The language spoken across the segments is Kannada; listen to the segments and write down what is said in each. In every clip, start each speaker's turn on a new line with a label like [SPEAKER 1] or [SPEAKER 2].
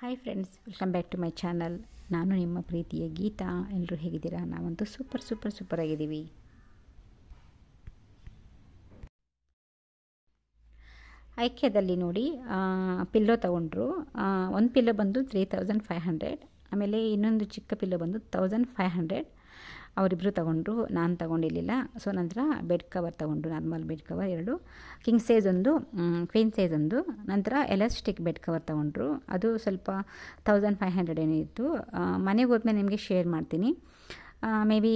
[SPEAKER 1] Hi friends, welcome back to my channel. ನಾನು ನಿಮ್ಮ ಪ್ರೀತಿಯ ಗೀತಾ. ಎಲ್ಲರೂ ಹೇಗಿದ್ದೀರಾ? ನಾವಂತೂ ಸೂಪರ್ ಆಗಿದ್ದೀವಿ. ಐಕ್ಯದಲ್ಲಿ ನೋಡಿ ಪಿಲ್ಲೋ ತೊಗೊಂಡ್ರು. ಒಂದು ಪಿಲ್ಲೋ ಬಂದು 3500, ಆಮೇಲೆ ಇನ್ನೊಂದು ಚಿಕ್ಕ ಪಿಲ್ಲೋ ಬಂದು 1500. ಅವರಿಬ್ಬರು ತೊಗೊಂಡ್ರು, ನಾನು ತೊಗೊಂಡಿರಲಿಲ್ಲ. ಸೊ ನಂತರ ಬೆಡ್ ಕವರ್ ತೊಗೊಂಡ್ರು, normal bed cover 2, king size ಒಂದು, ಕ್ವೀನ್ ಸೈಜ್ ಒಂದು. ನಂತರ ಎಲಾಸ್ಟಿಕ್ ಬೆಡ್ ಕವರ್ ತೊಗೊಂಡ್ರು, ಅದು ಸ್ವಲ್ಪ 1500 ಏನೋ ಇತ್ತು. ಮನೆಗೆ ಹೋದ್ಮೇಲೆ ನಿಮಗೆ ಶೇರ್ ಮಾಡ್ತೀನಿ. ಮೇ ಬಿ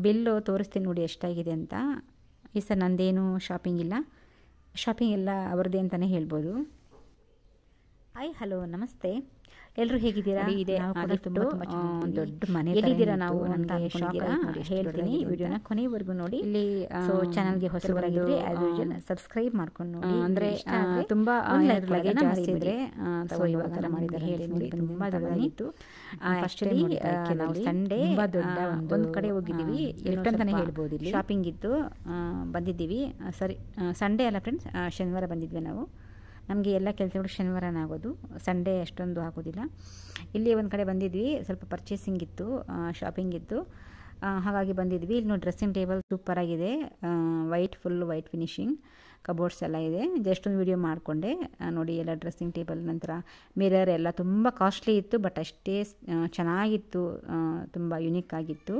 [SPEAKER 1] ಬಿಲ್ಲು ತೋರಿಸ್ತೀನಿ ನೋಡಿ ಎಷ್ಟಾಗಿದೆ ಅಂತ. ಈ ಸರ್ ನಂದೇನು ಶಾಪಿಂಗ್ ಇಲ್ಲ ಅವ್ರದ್ದೇ ಅಂತಲೇ ಹೇಳ್ಬೋದು. ಹಲೋ ನಮಸ್ತೆ, ಎಲ್ಲರೂ ಹೇಗಿದ್ದೀರಾ? ಇದೆ ದೊಡ್ಡ ಮನೆ ಎಲ್ಲಿದ್ದೀರಾ ನಾವು ಅಂತ ಅನ್ಕೊಂಡಿದ್ದೀರಾ? ಹೇಳ್ತೀನಿ, ವಿಡಿಯೋನ ಕೊನೆವರೆಗೂ ನೋಡಿ. ಇಲ್ಲಿ ಚಾನಲ್ಗೆ ಹೊಸಬರಾಗಿದ್ರೆ ಸಬ್ಸ್ಕ್ರೈಬ್ ಮಾಡ್ಕೊಂಡು ನೋಡಿ. ಅಂದರೆ ತುಂಬಾ ಲಗೇಜ್ ಜಾಸ್ತಿ ಇದ್ರೆ ಇವಾಗ ಮಾಡಿದ್ದಾರೆ ಹೇಳಿ ನೋಡಿ. ತುಂಬಾ ದೊಡ್ಡದಾಗಿತ್ತು. ಆಕ್ಚುಲಿ ನಾವು ಸಂಡೇ ಒಂದು ಕಡೆ ಹೋಗಿದ್ದೀವಿ, ಅಂತಾನೆ ಹೇಳ್ಬೋದು. ಇಲ್ಲಿ ಶಾಪಿಂಗ್ ಇತ್ತು, ಬಂದಿದ್ದೀವಿ. ಸರಿ, ಸಂಡೇ ಅಲ್ಲ ಫ್ರೆಂಡ್ಸ್, ಶನಿವಾರ ಬಂದಿದ್ವಿ ನಾವು. ನಮಗೆ ಎಲ್ಲ ಕೆಲಸಗಳು ಶನಿವಾರನೇ ಆಗೋದು, ಸಂಡೇ ಅಷ್ಟೊಂದು ಆಗೋದಿಲ್ಲ. ಇಲ್ಲಿ ಒಂದು ಕಡೆ ಬಂದಿದ್ವಿ, ಸ್ವಲ್ಪ ಪರ್ಚೇಸಿಂಗ್ ಇತ್ತು, ಶಾಪಿಂಗ್ ಇತ್ತು, ಹಾಗಾಗಿ ಬಂದಿದ್ವಿ. ಇಲ್ಲಿ ನೋಡಿ ಡ್ರೆಸ್ಸಿಂಗ್ ಟೇಬಲ್ ಸೂಪರಾಗಿದೆ, ಫುಲ್ ವೈಟ್ ಫಿನಿಶಿಂಗ್, ಕಬೋರ್ಡ್ಸ್ ಎಲ್ಲ ಇದೆ. ಜಸ್ಟ್ ಒಂದು ವಿಡಿಯೋ ಮಾಡಿಕೊಂಡೆ ನೋಡಿ. ಎಲ್ಲ ಡ್ರೆಸ್ಸಿಂಗ್ ಟೇಬಲ್, ನಂತರ ಮಿರರ್ ಎಲ್ಲ ತುಂಬ ಕಾಸ್ಟ್ಲಿ ಇತ್ತು, ಬಟ್ ಅಷ್ಟೇ ಚೆನ್ನಾಗಿತ್ತು, ತುಂಬ ಯುನೀಕ್ ಆಗಿತ್ತು.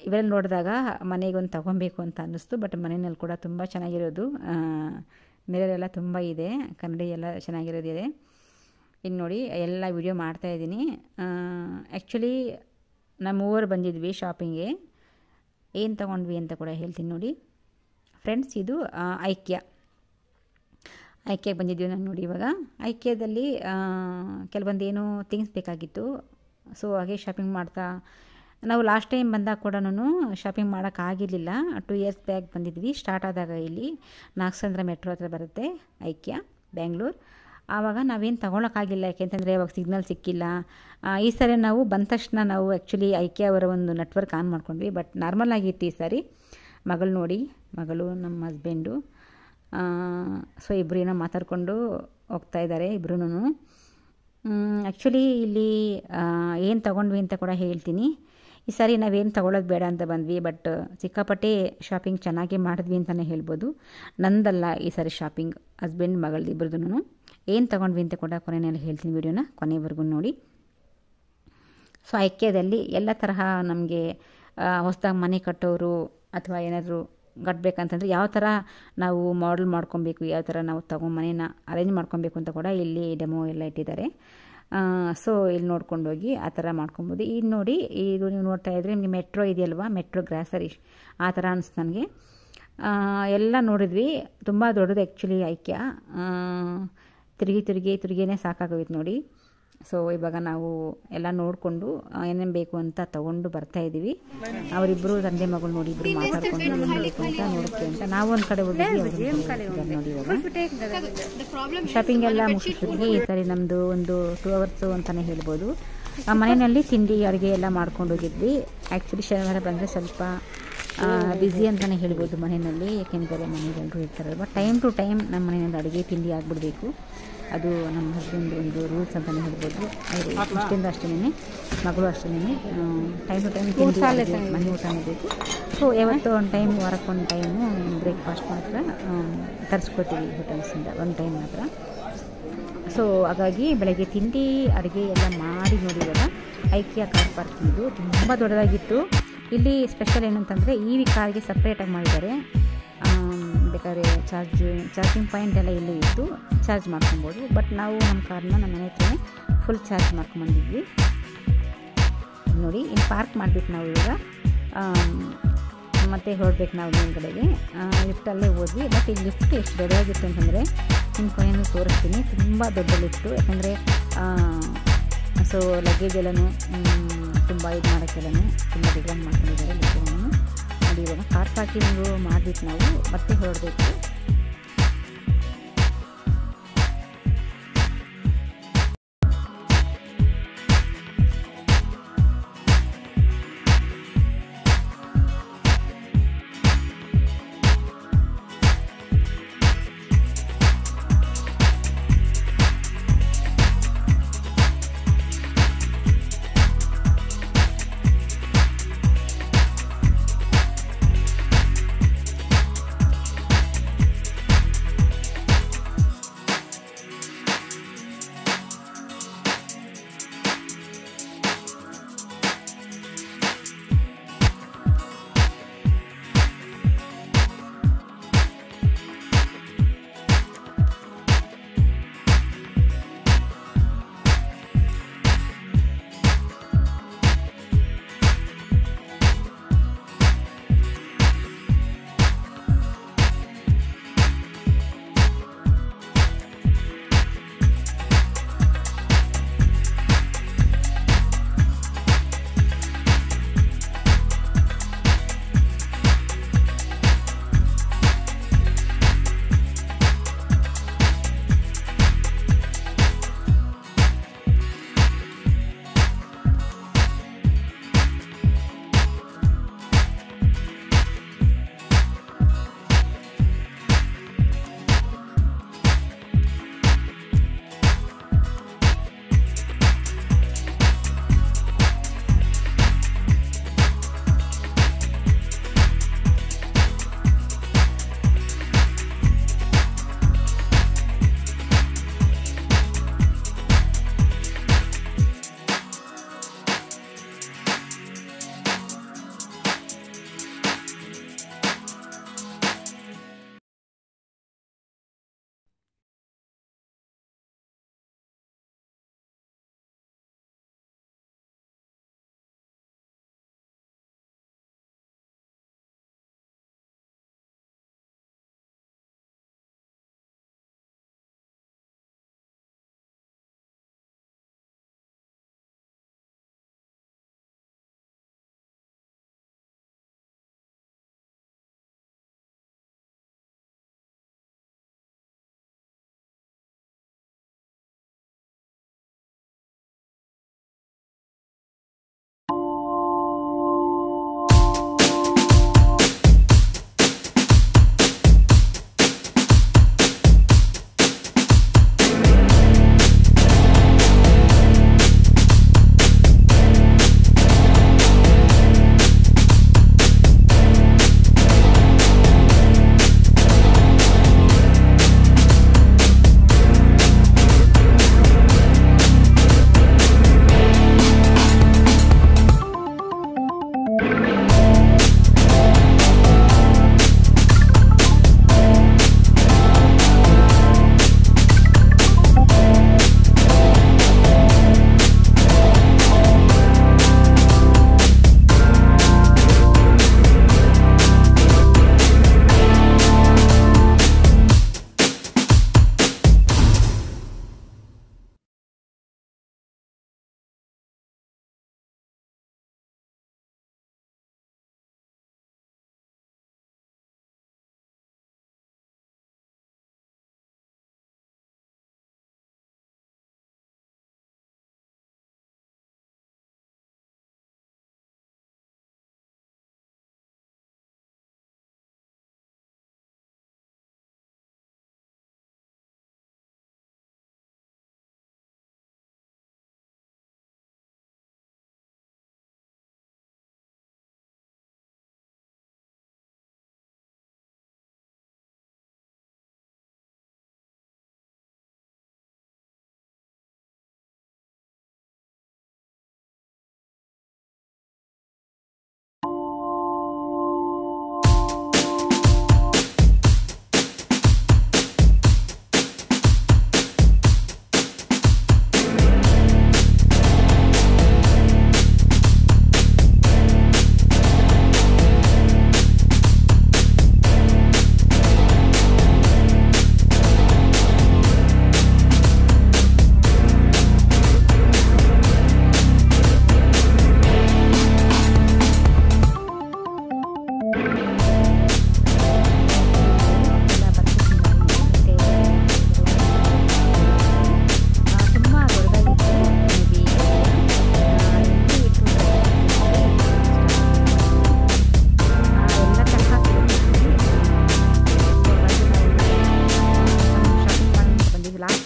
[SPEAKER 1] ಇವೆಲ್ಲ ನೋಡಿದಾಗ ಮನೆಗೊಂದು ತೊಗೊಬೇಕು ಅಂತ ಅನ್ನಿಸ್ತು. ಬಟ್ ಮನೆಯಲ್ಲಿ ಕೂಡ ತುಂಬ ಚೆನ್ನಾಗಿರೋದು, ಮಿರರ್ ಎಲ್ಲ ತುಂಬ ಇದೆ, ಕನ್ನಡಿ ಎಲ್ಲ ಚೆನ್ನಾಗಿರೋದಿದೆ. ಇನ್ನು ನೋಡಿ ಎಲ್ಲ ವಿಡಿಯೋ ಮಾಡ್ತಾಯಿದ್ದೀನಿ. ಆ್ಯಕ್ಚುಲಿ ನಮ್ಮ ಬಂದಿದ್ವಿ ಶಾಪಿಂಗ್ಗೆ. ಏನು ತೊಗೊಂಡ್ವಿ ಅಂತ ಕೂಡ ಹೇಳ್ತೀನಿ ನೋಡಿ ಫ್ರೆಂಡ್ಸ್. ಇದು ಐಕ್ಯಕ್ಕೆ ಬಂದಿದ್ವಿ ನಾನು ನೋಡಿ. ಇವಾಗ ಐಕ್ಯದಲ್ಲಿ ಕೆಲವೊಂದು ಏನೋ ಥಿಂಗ್ಸ್ ಬೇಕಾಗಿತ್ತು. ಸೊ ಹಾಗೆ ಶಾಪಿಂಗ್ ಮಾಡ್ತಾ, ನಾವು ಲಾಸ್ಟ್ ಟೈಮ್ ಬಂದಾಗ ಕೂಡ ಶಾಪಿಂಗ್ ಮಾಡೋಕ್ಕಾಗಿರಲಿಲ್ಲ. 2 ಇಯರ್ಸ್ ಬ್ಯಾಕ್ ಬಂದಿದ್ವಿ. ಸ್ಟಾರ್ಟ್ ಆದಾಗ ಇಲ್ಲಿ ನಾಗಸಂದ್ರ ಮೆಟ್ರೋ ಹತ್ರ ಬರುತ್ತೆ ಐಕ್ಯ, ಬ್ಯಾಂಗ್ಳೂರು. ಆವಾಗ ನಾವೇನು ತೊಗೊಳಕ್ಕಾಗಿಲ್ಲ, ಯಾಕೆಂತಂದರೆ ಅವಾಗ ಸಿಗ್ನಲ್ ಸಿಕ್ಕಿಲ್ಲ. ಈ ಸರಿ ನಾವು ಬಂದ ತಕ್ಷಣ ನಾವು ಆ್ಯಕ್ಚುಲಿ ಐಕ್ಯ ಅವರ ಒಂದು ನೆಟ್ವರ್ಕ್ ಆನ್ ಮಾಡ್ಕೊಂಡ್ವಿ, ಬಟ್ ನಾರ್ಮಲ್ ಆಗಿತ್ತು ಈ ಸಾರಿ. ಮಗಳು ನಮ್ಮ ಹಸ್ಬೆಂಡು, ಸೊ ಇಬ್ಬರು ಏನೋ ಮಾತಾಡಿಕೊಂಡು ಹೋಗ್ತಾ ಇದ್ದಾರೆ ಇಬ್ಬರೂ. ಆ್ಯಕ್ಚುಲಿ ಇಲ್ಲಿ ಏನು ತೊಗೊಂಡ್ವಿ ಅಂತ ಕೂಡ ಹೇಳ್ತೀನಿ. ಈ ಸಾರಿ ನಾವೇನು ತೊಗೊಳೋದು ಬೇಡ ಅಂತ ಬಂದ್ವಿ, ಬಟ್ ಸಿಕ್ಕಾಪಟ್ಟೆ ಶಾಪಿಂಗ್ ಚೆನ್ನಾಗಿ ಮಾಡಿದ್ವಿ ಅಂತಲೇ ಹೇಳ್ಬೋದು. ನಂದಲ್ಲ ಈ ಸಾರಿ ಶಾಪಿಂಗ್, ಹಸ್ಬೆಂಡ್ ಮಗಳದ್ದು ಇಬ್ಬರದೂ. ಏನು ತೊಗೊಂಡ್ವಿ ಅಂತ ಕೂಡ ಕೊನೆಯಲ್ಲಿ ಹೇಳ್ತೀನಿ, ವಿಡಿಯೋನ ಕೊನೆವರೆಗೂ ನೋಡಿ. ಸೊ ಐಕ್ಯದಲ್ಲಿ ಎಲ್ಲ ತರಹ ನಮಗೆ ಹೊಸದಾಗಿ ಮನೆ ಕಟ್ಟೋರು ಅಥವಾ ಏನಾದರೂ ಕಟ್ಟಬೇಕಂತಂದರೆ ಯಾವ ಥರ ನಾವು ಮಾಡೆಲ್ ಮಾಡ್ಕೊಬೇಕು, ಯಾವ ಥರ ನಾವು ಮನೇನ ಅರೇಂಜ್ ಮಾಡ್ಕೊಬೇಕು ಅಂತ ಕೂಡ ಇಲ್ಲಿ ಡೆಮೋ ಎಲ್ಲ ಇಟ್ಟಿದ್ದಾರೆ. ಸೊ ಇಲ್ಲಿ ನೋಡ್ಕೊಂಡು ಹೋಗಿ ಆ ಥರ ಮಾಡ್ಕೊಬೋದು. ಈಗ ನೋಡಿ, ಇದು ನೀವು ನೋಡ್ತಾ ಇದ್ರೆ ನಿಮಗೆ ಮೆಟ್ರೋ ಇದೆಯಲ್ವಾ, ಮೆಟ್ರೋ ಗ್ರಾಸರಿ ಆ ಥರ ಅನಿಸ್ತು ನನಗೆ. ಎಲ್ಲ ನೋಡಿದ್ವಿ, ತುಂಬ ದೊಡ್ಡದು ಆ್ಯಕ್ಚುಲಿ ಐಕ್ಯ. ತಿರುಗಿನೇ ಸಾಕಾಗೋಯ್ತು ನೋಡಿ. ಸೊ ಇವಾಗ ನಾವು ಎಲ್ಲ ನೋಡಿಕೊಂಡು ಏನೇನು ಬೇಕು ಅಂತ ತೊಗೊಂಡು ಬರ್ತಾಯಿದ್ದೀವಿ. ಅವರಿಬ್ಬರು ತಂದೆ ಮಗಳು ನೋಡಿ, ಇಬ್ಬರು ಮಾತಾಡ್ಕೊಂಡು ಏನು ಬೇಕು ಅಂತ ನೋಡೋಕ್ಕೆ ಅಂತ ನಾವು ಒಂದು ಕಡೆ ಹೋಗಿದ್ವಿ. ನೋಡಿ ಇವಾಗ ಶಾಪಿಂಗ್ ಎಲ್ಲ ಮುಗಿಸಿದ್ವಿ. ಈ ಸರಿ ನಮ್ಮದು ಒಂದು 2 ಅವರ್ಸು ಅಂತಲೇ ಹೇಳ್ಬೋದು. ಮನೆಯಲ್ಲಿ ತಿಂಡಿ ಅಡುಗೆ ಎಲ್ಲ ಮಾಡ್ಕೊಂಡು ಹೋಗಿದ್ವಿ. ಆ್ಯಕ್ಚುಲಿ ಶನಿವಾರ ಬಂದರೆ ಸ್ವಲ್ಪ ಬ್ಯುಸಿ ಅಂತಲೇ ಹೇಳ್ಬೋದು ಮನೆಯಲ್ಲಿ, ಏಕೆಂದರೆ ಮನೆಯಲ್ಲರೂ ಇರ್ತಾರಲ್ವ. ಟೈಮ್ ಟು ಟೈಮ್ ನಮ್ಮ ಮನೆಯಲ್ಲಿ ಅಡುಗೆ ತಿಂಡಿ ಆಗಿಬಿಡ್ಬೇಕು, ಅದು ನಮ್ಮ ಹಸ್ಬೆಂಡ್ ಒಂದು ರೂಲ್ಸ್ ಅಂತಲೇ ಹೇಳ್ಬೋದು. ಅವರು ಅಷ್ಟಿಂದ ಅಷ್ಟೇ, ಮಗಳು ಅಷ್ಟೇ, ಟೈಮ್ ಟು ಟೈಮ್ ತಿಂಡಿ ಮನೆ ಊಟನೇ ಬೇಕು. ಸೊ ಯಾವತ್ತೋ ಒಂದು ಟೈಮ್, ವಾರಕ್ಕೊಂದು ಟೈಮು ಬ್ರೇಕ್ಫಾಸ್ಟ್ ಮಾತ್ರ ತರಿಸ್ಕೊತೀವಿ ಹೋಟೆಲ್ಸಿಂದ, ಒಂದು ಟೈಮ್ ಮಾತ್ರ. ಸೊ ಹಾಗಾಗಿ ಬೆಳಗ್ಗೆ ತಿಂಡಿ ಅಡುಗೆ ಎಲ್ಲ ಮಾಡಿ ನೋಡಿ. ಇವಾಗ ಐಕ್ಯ ಕಾರ್ ಪಾರ್ಕಿಂಗು ತುಂಬ ದೊಡ್ಡದಾಗಿತ್ತು. ಇಲ್ಲಿ ಸ್ಪೆಷಲ್ ಏನಂತಂದರೆ EV ಕಾರ್ಗೆ ಸಪ್ರೇಟಾಗಿ ಮಾಡಿದ್ದಾರೆ. ಬೇಕಾದ್ರೆ ಚಾರ್ಜಿಂಗ್ ಪಾಯಿಂಟ್ ಎಲ್ಲ ಇಲ್ಲೇ ಇತ್ತು, ಚಾರ್ಜ್ ಮಾಡ್ಕೊಬೋದು. ಬಟ್ ನಾವು ನಮ್ಮ ಕಾರ್ನ ನಮ್ಮ ಮನೆ ಹತ್ರನೇ ಫುಲ್ ಚಾರ್ಜ್ ಮಾಡ್ಕೊಂಬಂದಿದ್ವಿ ನೋಡಿ. ಇಲ್ಲಿ ಪಾರ್ಕ್ ಮಾಡಿಬಿಟ್ಟು ನಾವು ಇವಾಗ ಮತ್ತೆ ಹೊರಡ್ಬೇಕು ನಾವು ಮೇಲ್ಗಡೆಗೆ. ಲಿಫ್ಟಲ್ಲೇ ಹೋದ್ವಿ. ಬಟ್ ಈ ಲಿಫ್ಟ್ ಎಷ್ಟು ದೊಡ್ಡದಾಗಿತ್ತು ಅಂತಂದರೆ ನಿಮ್ಮ ಕೊನೆಯೂ ತೋರಿಸ್ತೀನಿ. ತುಂಬ ದೊಡ್ಡ ಲಿಫ್ಟು, ಯಾಕಂದರೆ ಸೊ ಲಗೇಜ್ ಎಲ್ಲನೂ ತುಂಬ ಇದು ಮಾಡೋಕ್ಕೆಲ್ಲನೂ ತುಂಬ ಡಿಸೈನ್ ಮಾಡ್ಕೊಂಡಿದ್ದಾರೆ ಲಿಫ್ಟನ್ನು ನೋಡಿ. ಇವಾಗ ಕಾರ್ ಪಾರ್ಕಿಂಗು ಮಾಡಿಬಿಟ್ಟು ನಾವು ಮತ್ತೆ ಹೊರಡಬೇಕು.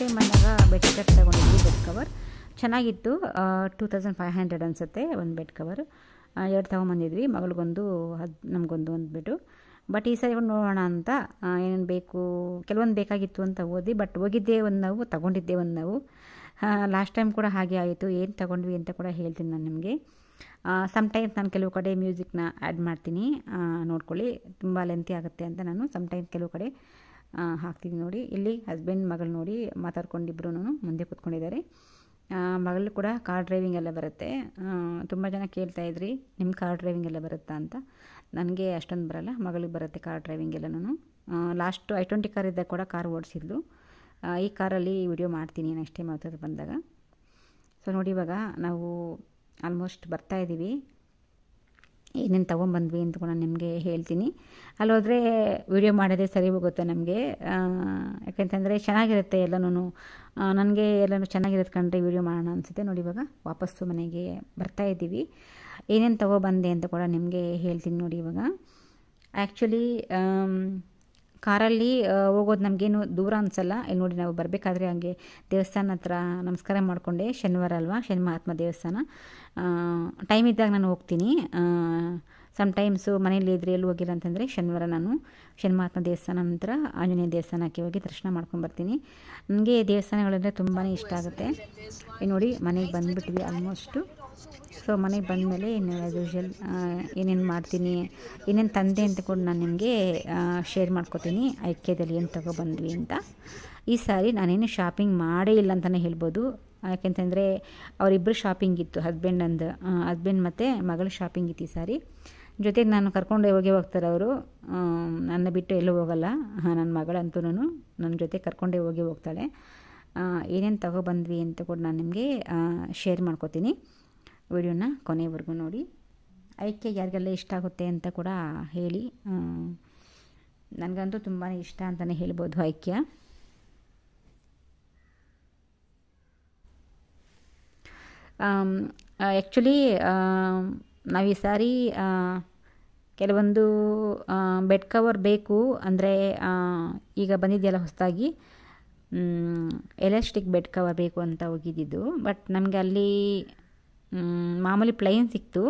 [SPEAKER 1] ಟೈಮ್ ಬಂದಾಗ ಬೆಡ್ ಶೀಟ್ ತಗೊಂಡಿದ್ವಿ, ಬೆಡ್ ಕವರ್ ಚೆನ್ನಾಗಿತ್ತು. 2500 ಅನಿಸುತ್ತೆ ಒಂದು ಬೆಡ್ ಕವರ್. 2 ತೊಗೊಂಬಂದಿದ್ವಿ, ಮಗಳಿಗೊಂದು ನಮಗೊಂದು ಅಂದ್ಬಿಟ್ಟು. ಬಟ್ ಈ ಸರಿ ನೋಡೋಣ ಅಂತ ಏನೇನು ಬೇಕು, ಕೆಲವೊಂದು ಬೇಕಾಗಿತ್ತು ಅಂತ ಬಟ್ ಹೋಗಿದ್ದೇ ಒಂದು ನಾವು, ತಗೊಂಡಿದ್ದೇ ಒಂದು ನಾವು. ಲಾಸ್ಟ್ ಟೈಮ್ ಕೂಡ ಹಾಗೆ ಆಯಿತು. ಏನು ತಗೊಂಡ್ವಿ ಅಂತ ಕೂಡ ಹೇಳ್ತೀನಿ ನಾನು ನಿಮಗೆ. ಸಮ್ಟೈಮ್ಸ್ ನಾನು ಕೆಲವು ಕಡೆ ಮ್ಯೂಸಿಕ್ನ ಆ್ಯಡ್ ಮಾಡ್ತೀನಿ, ನೋಡ್ಕೊಳ್ಳಿ. ತುಂಬ ಲೆಂತಿ ಆಗುತ್ತೆ ಅಂತ ನಾನು ಸಮ್ಟೈಮ್ಸ್ ಕೆಲವು ಕಡೆ ಹಾಕ್ತೀನಿ. ನೋಡಿ ಇಲ್ಲಿ ಹಸ್ಬೆಂಡ್ ಮಗಳು ನೋಡಿ ಮಾತಾಡ್ಕೊಂಡಿಬ್ರು ಮುಂದೆ ಕೂತ್ಕೊಂಡಿದ್ದಾರೆ. ಮಗಳು ಕೂಡ ಕಾರ್ ಡ್ರೈವಿಂಗ್ ಎಲ್ಲ ಬರುತ್ತೆ. ತುಂಬ ಜನ ಕೇಳ್ತಾಯಿದ್ರಿ ನಿಮ್ಮ ಕಾರ್ ಡ್ರೈವಿಂಗ್ ಎಲ್ಲ ಬರುತ್ತಾ ಅಂತ. ನನಗೆ ಅಷ್ಟೊಂದು ಬರಲ್ಲ, ಮಗಳಿಗೆ ಬರುತ್ತೆ ಕಾರ್ ಡ್ರೈವಿಂಗ್ ಎಲ್ಲನೂ. ಲಾಸ್ಟು I-20 ಕಾರ್ ಇದ್ದಾಗ ಕೂಡ ಕಾರ್ ಓಡಿಸಿದ್ಲು. ಈ ಕಾರಲ್ಲಿ ವಿಡಿಯೋ ಮಾಡ್ತೀನಿ ನೆಕ್ಸ್ಟ್ ಟೈಮ್ ಯಾವತ್ತಾದ್ರು ಬಂದಾಗ. ಸೊ ನೋಡಿ, ಇವಾಗ ನಾವು ಆಲ್ಮೋಸ್ಟ್ ಬರ್ತಾಯಿದ್ದೀವಿ. ಏನೇನು ತೊಗೊಂಬಂದ್ವಿ ಅಂತ ಕೂಡ ನಿಮಗೆ ಹೇಳ್ತೀನಿ. ಅಲ್ಲೋದ್ರೆ ವಿಡಿಯೋ ಮಾಡೋದೇ ಸರಿ ಹೋಗುತ್ತೆ ನಮಗೆ. ಯಾಕೆಂತಂದರೆ ಚೆನ್ನಾಗಿರುತ್ತೆ ಎಲ್ಲನೂ. ನನಗೆ ಎಲ್ಲನೂ ಚೆನ್ನಾಗಿರುತ್ತೆ ಕಂಡ್ರೆ ವಿಡಿಯೋ ಮಾಡೋಣ ಅನಿಸುತ್ತೆ. ನೋಡಿ, ಇವಾಗ ವಾಪಸ್ಸು ಮನೆಗೆ ಬರ್ತಾಯಿದ್ದೀವಿ. ಏನೇನು ತೊಗೊಬಂದೆ ಅಂತ ಕೂಡ ನಿಮಗೆ ಹೇಳ್ತೀನಿ. ನೋಡಿ, ಇವಾಗ ಆ್ಯಕ್ಚುಲಿ ಕಾರಲ್ಲಿ ಹೋಗೋದು ನಮಗೇನು ದೂರ ಅನಿಸಲ್ಲ. ಇಲ್ಲಿ ನೋಡಿ, ನಾವು ಬರಬೇಕಾದ್ರೆ ಹಾಗೆ ದೇವಸ್ಥಾನ ಹತ್ರ ನಮಸ್ಕಾರ ಮಾಡಿಕೊಂಡೆ. ಶನಿವಾರ ಅಲ್ವಾ, ಶನಿ ಮಹಾತ್ಮ ದೇವಸ್ಥಾನ. ಟೈಮ್ ಇದ್ದಾಗ ನಾನು ಹೋಗ್ತೀನಿ. ಸಮ್ಟೈಮ್ಸು ಮನೇಲಿ ಇದ್ರೆ ಎಲ್ಲೂ ಹೋಗಿಲ್ಲ ಅಂತಂದರೆ ಶನಿವಾರ ನಾನು ಶನಿ ಮಹಾತ್ಮ ದೇವಸ್ಥಾನ ನಂತರ ಆಂಜನೇಯ ದೇವಸ್ಥಾನಕ್ಕೆ ಹೋಗಿ ದರ್ಶನ ಮಾಡ್ಕೊಂಬರ್ತೀನಿ. ನನಗೆ ದೇವಸ್ಥಾನಗಳಂದರೆ ತುಂಬಾ ಇಷ್ಟ ಆಗುತ್ತೆ. ನೋಡಿ, ಮನೆಗೆ ಬಂದುಬಿಟ್ವಿ ಆಲ್ಮೋಸ್ಟು. ಸೊ ಮನೆಗೆ ಬಂದಮೇಲೆ ಇನ್ನು ಆ್ಯಸ್ ಯೂಶ್ವಲ್ ಏನೇನು ಮಾಡ್ತೀನಿ, ಏನೇನು ತಂದೆ ಅಂತ ಕೂಡ ನಾನು ನಿಮಗೆ ಶೇರ್ ಮಾಡ್ಕೋತೀನಿ. ಐಕ್ಯದಲ್ಲಿ ಏನು ತೊಗೊಬಂದ್ವಿ ಅಂತ. ಈ ಸಾರಿ ನಾನೇನು ಶಾಪಿಂಗ್ ಮಾಡೇ ಇಲ್ಲ ಅಂತಲೇ ಹೇಳ್ಬೋದು. ಯಾಕೆಂತಂದರೆ ಅವರಿಬ್ಬರು ಶಾಪಿಂಗ್ ಇತ್ತು, ಹಸ್ಬೆಂಡ್ ಮತ್ತು ಮಗಳ ಶಾಪಿಂಗ್ ಇತ್ತು ಈ ಸಾರಿ. ಜೊತೆಗೆ ನಾನು ಕರ್ಕೊಂಡು ಹೋಗ್ತಾರೆ ಅವರು. ನನ್ನ ಬಿಟ್ಟು ಎಲ್ಲೂ ಹೋಗಲ್ಲ. ನನ್ನ ಮಗಳಂತೂ ನನ್ನ ಜೊತೆ ಕರ್ಕೊಂಡೇ ಹೋಗ್ತಾಳೆ. ಏನೇನು ತೊಗೊಬಂದ್ವಿ ಅಂತ ಕೂಡ ನಾನು ನಿಮಗೆ ಶೇರ್ ಮಾಡ್ಕೋತೀನಿ. ವಿಡಿಯೋನ ಕೊನೆವರೆಗೂ ನೋಡಿ. ಐಕ್ಯ ಯಾರಿಗೆಲ್ಲ ಇಷ್ಟ ಆಗುತ್ತೆ ಅಂತ ಕೂಡ ಹೇಳಿ. ನನಗಂತೂ ತುಂಬಾ ಇಷ್ಟ ಅಂತಲೇ ಹೇಳ್ಬೋದು ಐಕ್ಯ. ಆ್ಯಕ್ಚುಲಿ ನಾವು ಈ ಸಾರಿ ಕೆಲವೊಂದು ಬೆಡ್ ಕವರ್ ಬೇಕು ಅಂದರೆ, ಈಗ ಬಂದಿದೆಯಲ್ಲ ಹೊಸದಾಗಿ ಎಲಾಸ್ಟಿಕ್ ಬೆಡ್ ಕವರ್ ಬೇಕು ಅಂತ ಹೋಗಿದ್ದಿದ್ದು. ಬಟ್ ನಮಗೆ ಅಲ್ಲಿ ಮಾಮೂಲಿ ಪ್ಲೈನ್ ಸಿಕ್ತು.